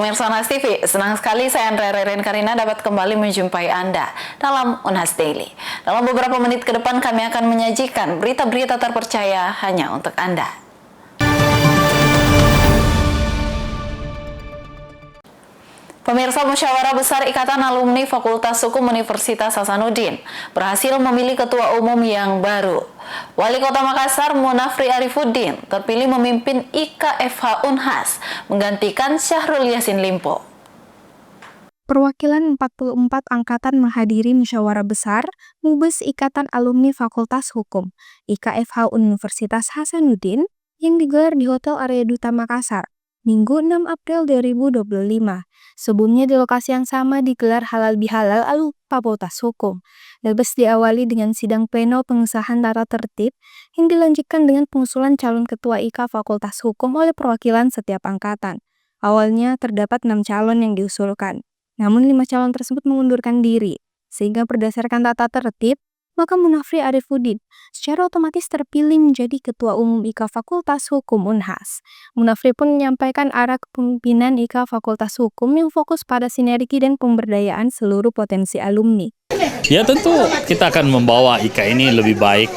Pemirsa Unhas TV, senang sekali saya Andrea Reren Karina dapat kembali menjumpai Anda dalam Unhas Daily. Dalam beberapa menit ke depan kami akan menyajikan berita-berita terpercaya hanya untuk Anda. Pemirsa, Musyawarah Besar Ikatan Alumni Fakultas Hukum Universitas Hasanuddin berhasil memilih ketua umum yang baru. Wali Kota Makassar Munafri Arifuddin terpilih memimpin IKFH Unhas menggantikan Syahrul Yassin Limpo. Perwakilan 44 angkatan menghadiri musyawarah besar Mubes Ikatan Alumni Fakultas Hukum IKFH Universitas Hasanuddin yang digelar di Hotel Area Duta Makassar, Minggu 6 April 2025. Sebelumnya di lokasi yang sama digelar halal bihalal Fakultas Hukum. Lebes diawali dengan sidang pleno pengesahan tata tertib yang dilanjutkan dengan pengusulan calon ketua IK Fakultas Hukum oleh perwakilan setiap angkatan. Awalnya terdapat 6 calon yang diusulkan. Namun 5 calon tersebut mengundurkan diri, sehingga berdasarkan tata tertib, maka Munafri Arifuddin secara otomatis terpilih menjadi Ketua Umum IK Fakultas Hukum Unhas. Munafri pun menyampaikan arah kepemimpinan IK Fakultas Hukum yang fokus pada sinergi dan pemberdayaan seluruh potensi alumni. Ya tentu kita akan membawa IK ini lebih baik,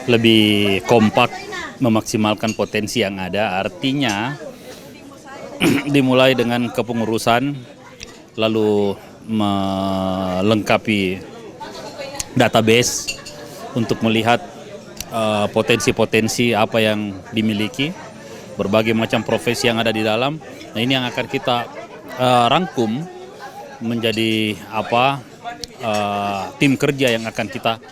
lebih kompak, memaksimalkan potensi yang ada. Artinya dimulai dengan kepengurusan, lalu melengkapi database untuk melihat potensi-potensi apa yang dimiliki, berbagai macam profesi yang ada di dalam. Nah, ini yang akan kita rangkum menjadi tim kerja yang akan kita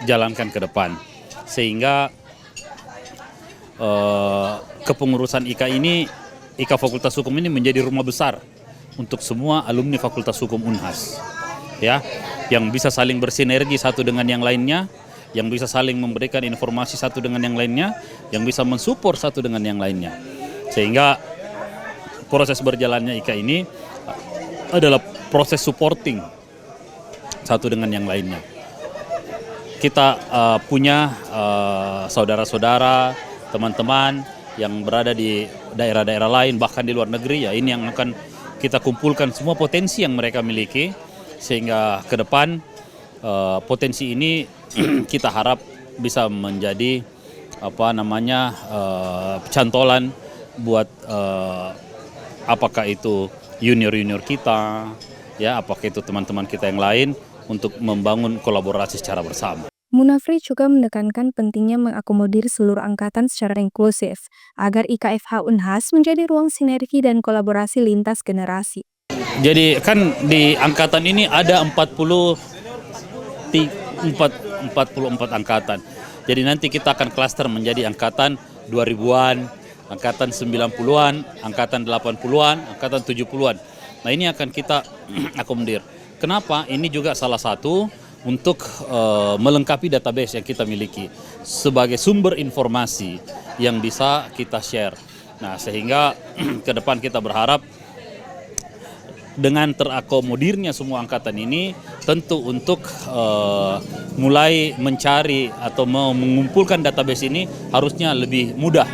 jalankan ke depan, sehingga kepengurusan IK Fakultas Hukum ini menjadi rumah besar untuk semua alumni Fakultas Hukum Unhas, ya, yang bisa saling bersinergi satu dengan yang lainnya, yang bisa saling memberikan informasi satu dengan yang lainnya, yang bisa mensupport satu dengan yang lainnya, sehingga proses berjalannya IK ini adalah proses supporting satu dengan yang lainnya. Kita punya saudara-saudara, teman-teman yang berada di daerah-daerah lain, bahkan di luar negeri, ya, ini yang akan kita kumpulkan semua potensi yang mereka miliki, sehingga ke depan potensi ini kita harap bisa menjadi cantolan buat apakah itu junior kita, ya, apakah itu teman-teman kita yang lain, untuk membangun kolaborasi secara bersama. Munafri juga menekankan pentingnya mengakomodir seluruh angkatan secara inklusif agar IKFH Unhas menjadi ruang sinergi dan kolaborasi lintas generasi. Jadi kan di angkatan ini ada 44 angkatan. Jadi nanti kita akan klaster menjadi angkatan 2000-an, angkatan 90-an, angkatan 80-an, angkatan 70-an. Nah, ini akan kita akomodir. Kenapa? Ini juga salah satu untuk melengkapi database yang kita miliki sebagai sumber informasi yang bisa kita share. Nah, sehingga ke depan kita berharap dengan terakomodirnya semua angkatan ini, tentu untuk mulai mencari atau mengumpulkan database ini harusnya lebih mudah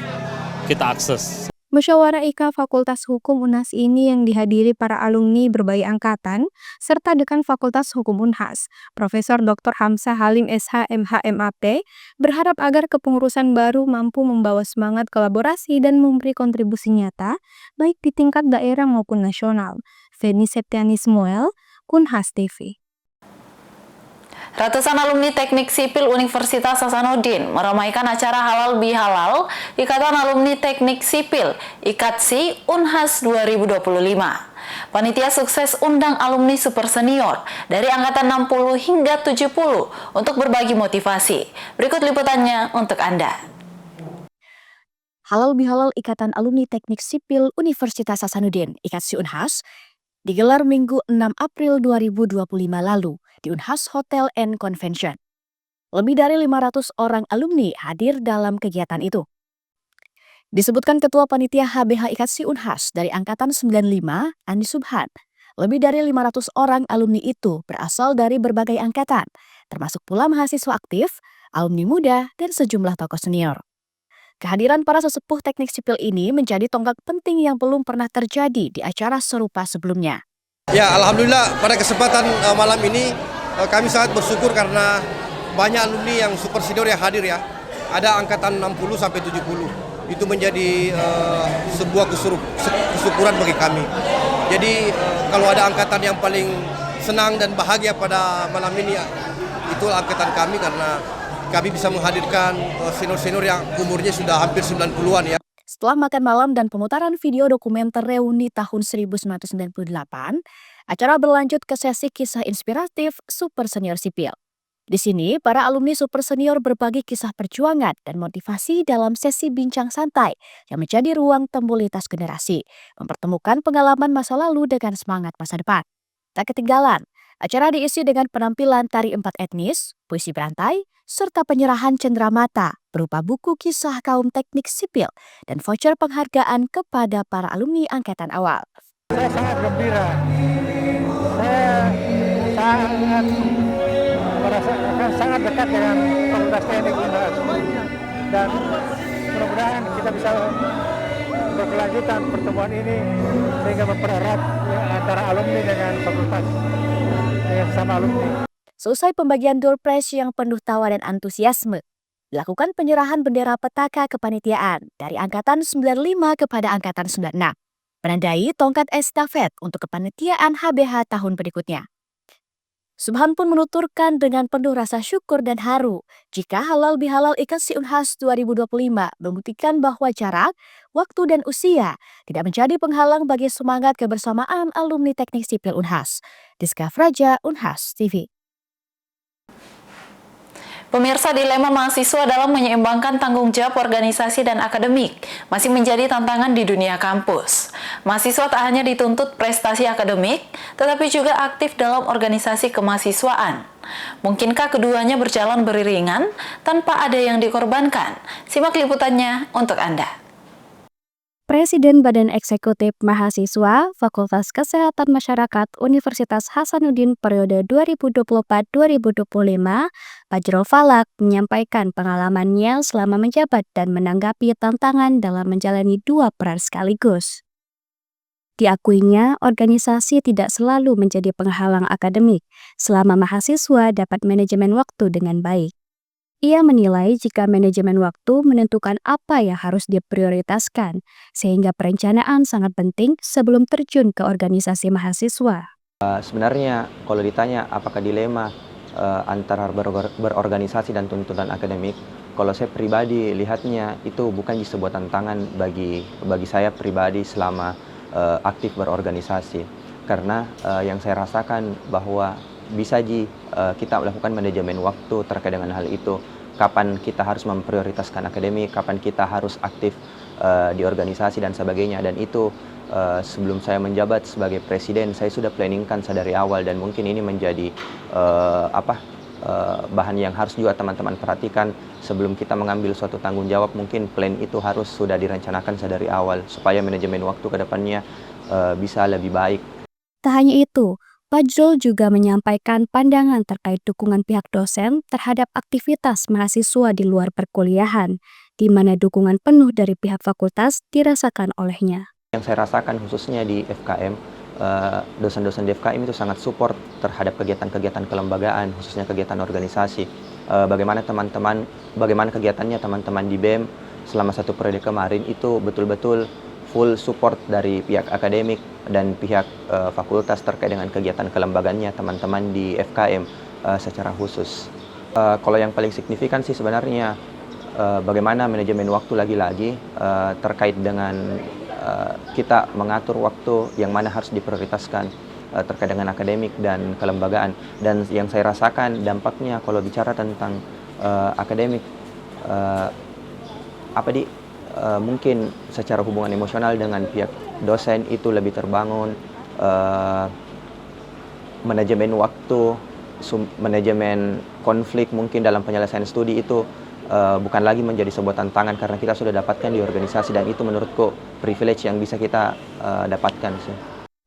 kita akses. Musyawarah IK Fakultas Hukum Unhas ini yang dihadiri para alumni berbagai angkatan, serta Dekan Fakultas Hukum Unhas, Profesor Dr. Hamzah Halim SH MH MAP, berharap agar kepengurusan baru mampu membawa semangat kolaborasi dan memberi kontribusi nyata, baik di tingkat daerah maupun nasional. Feni Septiani Smuel, Unhas TV. Ratusan alumni Teknik Sipil Universitas Hasanuddin meramaikan acara halal bihalal Ikatan Alumni Teknik Sipil IKATSI Unhas 2025. Panitia sukses undang alumni super senior dari angkatan 60 hingga 70 untuk berbagi motivasi. Berikut liputannya untuk Anda. Halal bihalal Ikatan Alumni Teknik Sipil Universitas Hasanuddin IKATSI Unhas digelar Minggu 6 April 2025 lalu di Unhas Hotel and Convention. Lebih dari 500 orang alumni hadir dalam kegiatan itu. Disebutkan Ketua Panitia HBH IKATSI Unhas dari Angkatan 95, Andi Subhan, lebih dari 500 orang alumni itu berasal dari berbagai angkatan, termasuk pula mahasiswa aktif, alumni muda, dan sejumlah tokoh senior. Kehadiran para sesepuh teknik sipil ini menjadi tonggak penting yang belum pernah terjadi di acara serupa sebelumnya. Ya, alhamdulillah pada kesempatan malam ini kami sangat bersyukur karena banyak alumni yang super senior yang hadir ya. Ada angkatan 60 sampai 70. Itu menjadi sebuah kesyukuran bagi kami. Jadi kalau ada angkatan yang paling senang dan bahagia pada malam ini ya, itulah angkatan kami karena kami bisa menghadirkan senior-senior yang umurnya sudah hampir 90-an ya. Setelah makan malam dan pemutaran video dokumenter reuni tahun 1998, acara berlanjut ke sesi kisah inspiratif Super Senior Sipil. Di sini, para alumni Super Senior berbagi kisah perjuangan dan motivasi dalam sesi bincang santai yang menjadi ruang temu lintas generasi, mempertemukan pengalaman masa lalu dengan semangat masa depan. Tak ketinggalan, acara diisi dengan penampilan tari 4 etnis, puisi berantai, serta penyerahan cenderamata berupa buku kisah kaum teknik sipil dan voucher penghargaan kepada para alumni angkatan awal. Saya sangat gembira. Saya sangat merasakan sangat dekat dengan Fakultas Teknik Unhas. Dan mudah-mudahan kita bisa berkelanjutan pertemuan ini sehingga mempererat antara alumni dengan fakultas dengan sama alumni. Selesai pembagian door prize yang penuh tawa dan antusiasme, dilakukan penyerahan bendera petaka kepanitiaan dari Angkatan 95 kepada Angkatan 96, menandai tongkat estafet untuk kepanitiaan HBH tahun berikutnya. Subhan pun menuturkan dengan penuh rasa syukur dan haru jika halal bihalal IKATSI Unhas 2025 membuktikan bahwa jarak, waktu, dan usia tidak menjadi penghalang bagi semangat kebersamaan alumni teknik sipil Unhas. Diska Fraja, Unhas TV. Pemirsa, dilema mahasiswa dalam menyeimbangkan tanggung jawab organisasi dan akademik masih menjadi tantangan di dunia kampus. Mahasiswa tak hanya dituntut prestasi akademik, tetapi juga aktif dalam organisasi kemahasiswaan. Mungkinkah keduanya berjalan beriringan tanpa ada yang dikorbankan? Simak liputannya untuk Anda. Presiden Badan Eksekutif Mahasiswa Fakultas Kesehatan Masyarakat Universitas Hasanuddin periode 2024-2025, Fajrul Falak, menyampaikan pengalamannya selama menjabat dan menanggapi tantangan dalam menjalani dua peran sekaligus. Diakuinya, organisasi tidak selalu menjadi penghalang akademik selama mahasiswa dapat manajemen waktu dengan baik. Ia menilai jika manajemen waktu menentukan apa yang harus diprioritaskan, sehingga perencanaan sangat penting sebelum terjun ke organisasi mahasiswa. Sebenarnya kalau ditanya apakah dilema antara berorganisasi dan tuntutan akademik, kalau saya pribadi lihatnya itu bukan sebuah tantangan bagi saya pribadi selama aktif berorganisasi. Karena yang saya rasakan bahwa bisa kita melakukan manajemen waktu terkait dengan hal itu. Kapan kita harus memprioritaskan akademik, kapan kita harus aktif di organisasi dan sebagainya. Dan itu sebelum saya menjabat sebagai presiden, saya sudah planningkan sedari awal, dan mungkin ini menjadi bahan yang harus juga teman-teman perhatikan sebelum kita mengambil suatu tanggung jawab. Mungkin plan itu harus sudah direncanakan sedari awal supaya manajemen waktu ke depannya bisa lebih baik. Tak hanya itu, Fajrul juga menyampaikan pandangan terkait dukungan pihak dosen terhadap aktivitas mahasiswa di luar perkuliahan, di mana dukungan penuh dari pihak fakultas dirasakan olehnya. Yang saya rasakan khususnya di FKM, dosen-dosen di FKM itu sangat support terhadap kegiatan-kegiatan kelembagaan, khususnya kegiatan organisasi. Bagaimana kegiatannya teman-teman di BEM selama satu periode kemarin itu betul-betul full support dari pihak akademik dan pihak fakultas terkait dengan kegiatan kelembagaannya teman-teman di FKM secara khusus. Kalau yang paling signifikan sih sebenarnya bagaimana manajemen waktu lagi-lagi terkait dengan kita mengatur waktu yang mana harus diprioritaskan terkait dengan akademik dan kelembagaan. Dan yang saya rasakan dampaknya kalau bicara tentang akademik, mungkin secara hubungan emosional dengan pihak dosen itu lebih terbangun, manajemen waktu, manajemen konflik mungkin dalam penyelesaian studi itu bukan lagi menjadi sebuah tantangan karena kita sudah dapatkan di organisasi, dan itu menurutku privilege yang bisa kita dapatkan sih.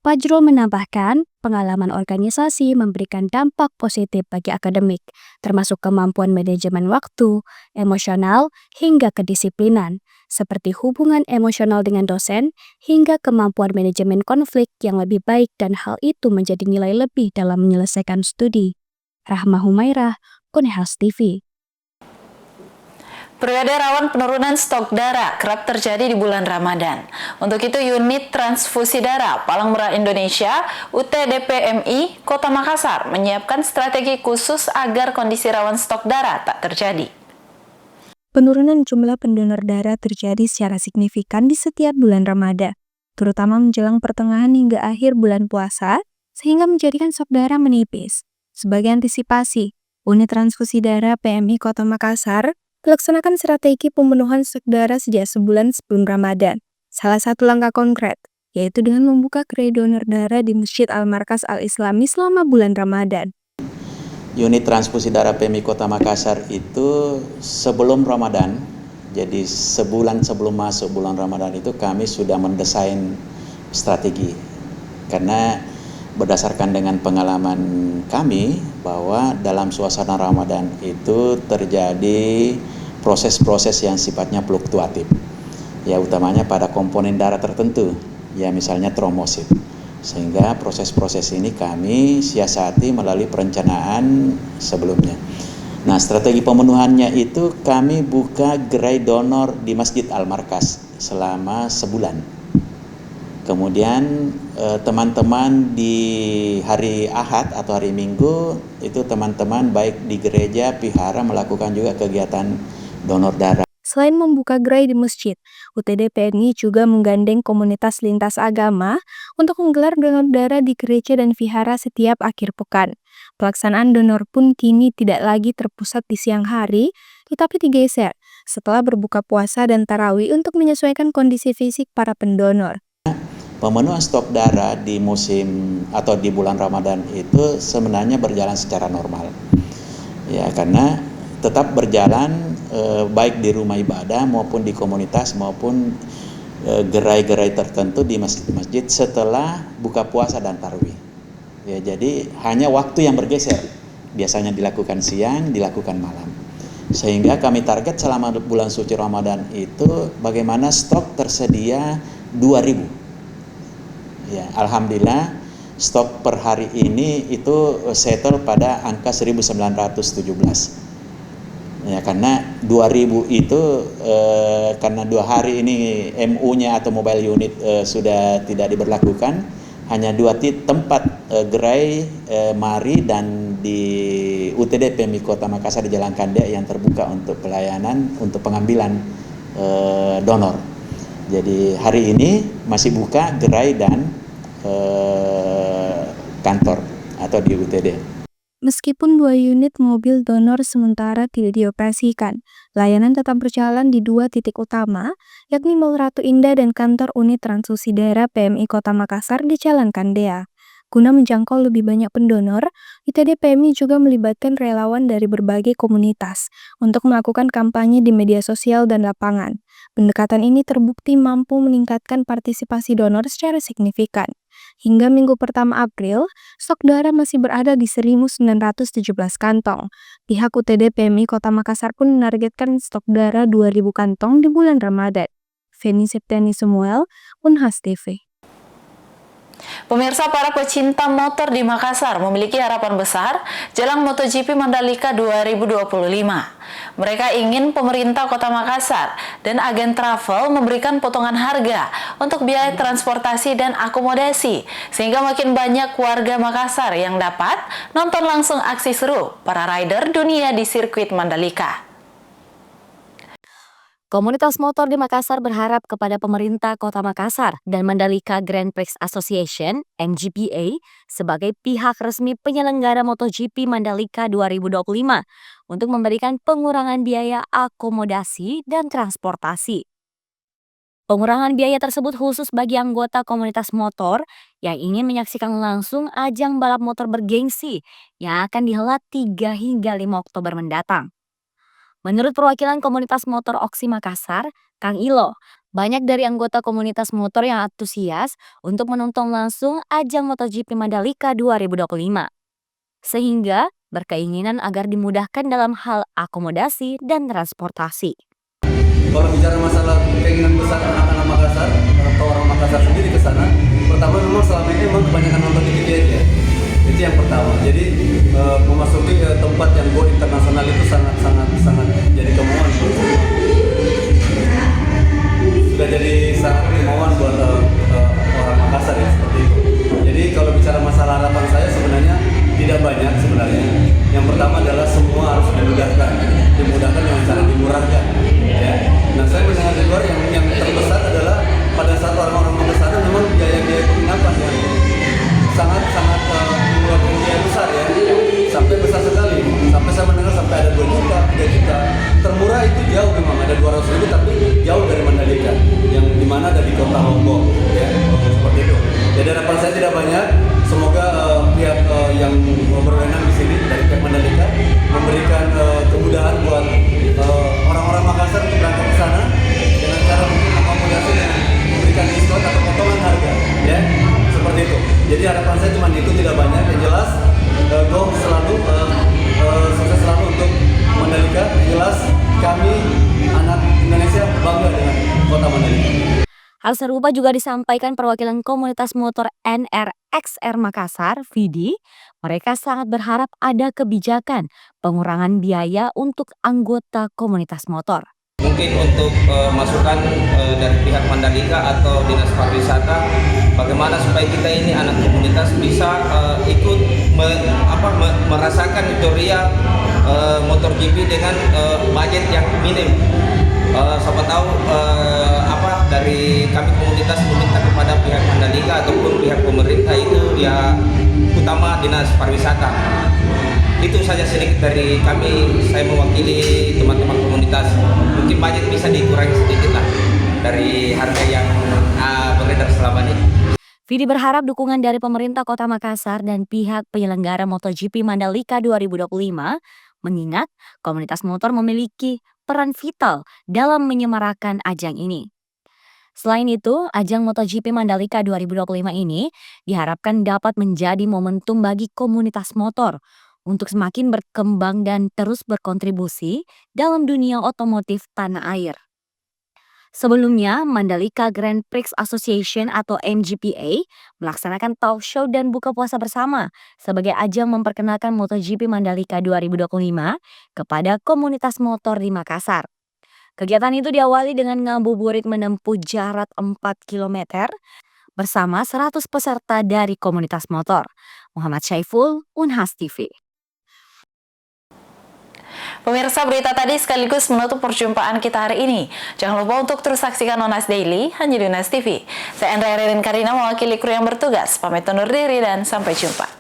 Fajrul menambahkan, pengalaman organisasi memberikan dampak positif bagi akademik, termasuk kemampuan manajemen waktu, emosional, hingga kedisiplinan, seperti hubungan emosional dengan dosen, hingga kemampuan manajemen konflik yang lebih baik dan hal itu menjadi nilai lebih dalam menyelesaikan studi. Rahma Humairah, Unhas TV. Periode rawan penurunan stok darah kerap terjadi di bulan Ramadan. Untuk itu, Unit Transfusi Darah Palang Merah Indonesia (UTDPMI) Kota Makassar menyiapkan strategi khusus agar kondisi rawan stok darah tak terjadi. Penurunan jumlah pendonor darah terjadi secara signifikan di setiap bulan Ramadan, terutama menjelang pertengahan hingga akhir bulan puasa, sehingga menjadikan stok darah menipis. Sebagai antisipasi, Unit Transfusi Darah PMI Kota Makassar melaksanakan strategi pemenuhan stok darah sejak sebulan sebelum Ramadan. Salah satu langkah konkret, yaitu dengan membuka gerai donor darah di Masjid Al-Markas Al-Islami selama bulan Ramadan. Unit transfusi darah PMI Kota Makassar itu sebelum Ramadan, jadi sebulan sebelum masuk bulan Ramadan itu kami sudah mendesain strategi. Karena berdasarkan dengan pengalaman kami bahwa dalam suasana Ramadan itu terjadi proses-proses yang sifatnya fluktuatif. Ya utamanya pada komponen darah tertentu, ya misalnya trombosit. Sehingga proses-proses ini kami siasati melalui perencanaan sebelumnya. Nah, strategi pemenuhannya itu kami buka gerai donor di Masjid Al-Markas selama sebulan. Kemudian teman-teman di hari Ahad atau hari Minggu itu teman-teman baik di gereja, vihara melakukan juga kegiatan donor darah. Selain membuka gerai di masjid, UTDPMI juga menggandeng komunitas lintas agama untuk menggelar donor darah di gereja dan vihara setiap akhir pekan. Pelaksanaan donor pun kini tidak lagi terpusat di siang hari, tetapi digeser setelah berbuka puasa dan tarawih untuk menyesuaikan kondisi fisik para pendonor. Pemenuhan stok darah di musim atau di bulan Ramadan itu sebenarnya berjalan secara normal. Ya, karena tetap berjalan baik di rumah ibadah maupun di komunitas maupun gerai-gerai tertentu di masjid-masjid setelah buka puasa dan tarawih. Ya, jadi hanya waktu yang bergeser. Biasanya dilakukan siang, dilakukan malam. Sehingga kami target selama bulan suci Ramadan itu bagaimana stok tersedia 2.000. Ya, alhamdulillah stok per hari ini itu settle pada angka 1917. Ya, karena 2000 itu karena 2 hari ini MU-nya atau mobile unit sudah tidak diberlakukan, hanya 2 tempat gerai Mari dan di UTD PMI Kota Makassar di Jalan Kandek yang terbuka untuk pelayanan untuk pengambilan donor. Jadi hari ini masih buka gerai dan kantor atau di UTD. Meskipun 2 unit mobil donor sementara tidak dioperasikan, layanan tetap berjalan di 2 titik utama, yakni Mall Ratu Indah dan kantor unit transfusi darah PMI Kota Makassar di Jalan Kandea. Guna menjangkau lebih banyak pendonor, ITD PMI juga melibatkan relawan dari berbagai komunitas untuk melakukan kampanye di media sosial dan lapangan. Pendekatan ini terbukti mampu meningkatkan partisipasi donor secara signifikan. Hingga minggu pertama April, stok darah masih berada di 1.917 kantong. Pihak UTD PMI Kota Makassar pun menargetkan stok darah 2.000 kantong di bulan Ramadan. Feni Septiani Samuel, Unhas TV. Pemirsa, para pecinta motor di Makassar memiliki harapan besar jelang MotoGP Mandalika 2025. Mereka ingin pemerintah Kota Makassar dan agen travel memberikan potongan harga untuk biaya transportasi dan akomodasi, sehingga makin banyak warga Makassar yang dapat nonton langsung aksi seru para rider dunia di sirkuit Mandalika. Komunitas motor di Makassar berharap kepada pemerintah Kota Makassar dan Mandalika Grand Prix Association (MGPA) sebagai pihak resmi penyelenggara MotoGP Mandalika 2025 untuk memberikan pengurangan biaya akomodasi dan transportasi. Pengurangan biaya tersebut khusus bagi anggota komunitas motor yang ingin menyaksikan langsung ajang balap motor bergengsi yang akan dihelat 3 hingga 5 Oktober mendatang. Menurut perwakilan komunitas motor Oksi Makassar, Kang Ilo, banyak dari anggota komunitas motor yang antusias untuk menonton langsung ajang MotoGP Mandalika 2025. Sehingga berkeinginan agar dimudahkan dalam hal akomodasi dan transportasi. Kalau bicara masalah keinginan besar anak-anak Makassar atau orang Makassar sendiri ke sana, pertama memang selama ini memang kebanyakan nonton di TV aja. Itu yang pertama. Jadi memasuki tempat yang go internasional itu sangat jadi kemauan. Sudah jadi sangat kemauan buat orang Makassar ya seperti itu. Jadi kalau bicara masalah harapan saya sebenarnya tidak banyak sebenarnya. Yang pertama adalah semua harus dimudahkan dengan cara dimurahkan. Ya. Nah saya mendengar di luar yang terbesar adalah pada saat orang-orang Makassar memang biaya penginapan yang sangat mengeluarkan biaya besar ya, sampai besar sekali. Sampai saya mendengar sampai ada 2 juta, 3 juta. Termurah itu jauh memang ada 200.000 tapi jauh dari Mandalika yang dimana ada di kota Lombok ya seperti itu. Jadi harapan saya tidak banyak. Semoga pihak yang berwenang di sini dari pihak Mandalika memberikan kemudahan buat orang-orang Makassar untuk berangkat ke sana dengan cara mungkin akomodasi dengan memberikan diskon atau potongan harga, ya seperti itu. Jadi harapan saya cuma itu, tidak banyak. Yang jelas, go selalu sukses selalu untuk Mandalika. Yang jelas kami anak Indonesia bangga dengan kota Mandalika. Hal serupa juga disampaikan perwakilan komunitas motor NRXR Makassar, Vidi. Mereka sangat berharap ada kebijakan pengurangan biaya untuk anggota komunitas motor. Mungkin untuk masukan dari pihak Mandalika atau Dinas Pariwisata, bagaimana supaya kita ini anak komunitas bisa ikut merasakan euforia MotoGP dengan budget yang minim. Siapa tahu dari kami komunitas meminta kepada pihak Mandalika ataupun pihak pemerintah itu ya utama Dinas Pariwisata. Itu saja sedikit dari kami, saya mewakili teman-teman komunitas. Mungkin budget bisa dikurangi sedikit lah dari harga yang beredar selama ini. Vidi berharap dukungan dari pemerintah Kota Makassar dan pihak penyelenggara MotoGP Mandalika 2025 mengingat komunitas motor memiliki peran vital dalam menyemarakan ajang ini. Selain itu, ajang MotoGP Mandalika 2025 ini diharapkan dapat menjadi momentum bagi komunitas motor untuk semakin berkembang dan terus berkontribusi dalam dunia otomotif tanah air. Sebelumnya, Mandalika Grand Prix Association atau MGPA melaksanakan talk show dan buka puasa bersama sebagai ajang memperkenalkan MotoGP Mandalika 2025 kepada komunitas motor di Makassar. Kegiatan itu diawali dengan ngabuburit menempuh jarak 4 km bersama 100 peserta dari komunitas motor. Muhammad Syaiful, Unhas TV. Pemirsa, berita tadi sekaligus menutup perjumpaan kita hari ini. Jangan lupa untuk terus saksikan Unhas Daily hanya di Unhas TV. Saya Andrea Ririn Karina mewakili kru yang bertugas. Pamit undur diri dan sampai jumpa.